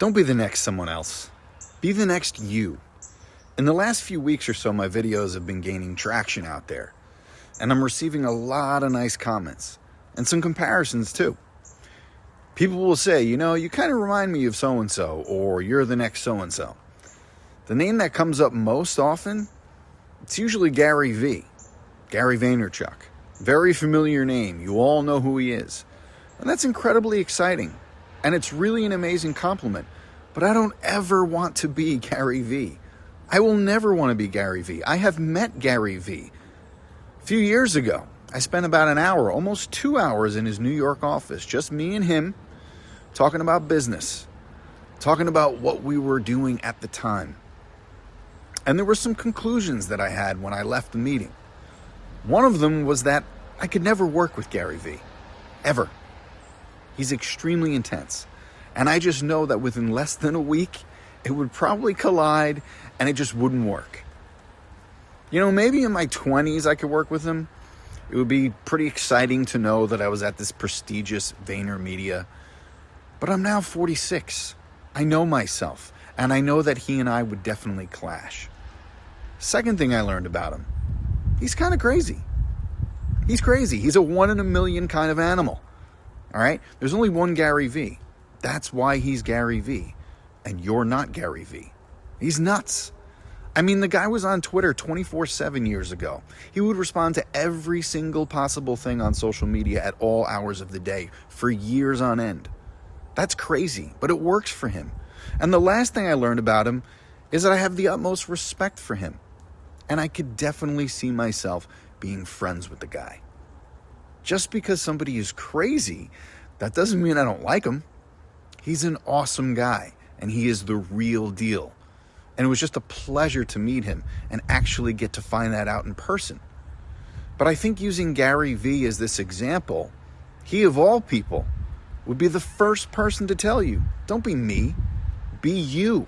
Don't be the next someone else. Be the next you. In the last few weeks or so, my videos have been gaining traction out there, and I'm receiving a lot of nice comments and some comparisons too. People will say, you kind of remind me of so-and-so, or you're the next so-and-so. The name that comes up most often, it's usually Gary V. Gary Vaynerchuk. Very familiar name. You all know who he is. And that's incredibly exciting. And it's really an amazing compliment. But I don't ever want to be Gary V. I will never want to be Gary V. I have met Gary V. A few years ago, I spent about an hour, almost 2 hours in his New York office, just me and him, talking about business, talking about what we were doing at the time. And there were some conclusions that I had when I left the meeting. One of them was that I could never work with Gary V. Ever. He's extremely intense. And I just know that within less than a week, it would probably collide and it just wouldn't work. Maybe in my 20s I could work with him. It would be pretty exciting to know that I was at this prestigious VaynerMedia. But I'm now 46. I know myself. And I know that he and I would definitely clash. Second thing I learned about him, he's kind of crazy. He's crazy. He's a 1 in a million kind of animal. All right? There's only one Gary V. That's why he's Gary V. And you're not Gary V. He's nuts. I mean, the guy was on Twitter 24/7 years ago. He would respond to every single possible thing on social media at all hours of the day for years on end. That's crazy, but it works for him. And the last thing I learned about him is that I have the utmost respect for him. And I could definitely see myself being friends with the guy. Just because somebody is crazy, that doesn't mean I don't like him. He's an awesome guy, and he is the real deal. And it was just a pleasure to meet him and actually get to find that out in person. But I think using Gary V as this example, he of all people would be the first person to tell you, don't be me, be you.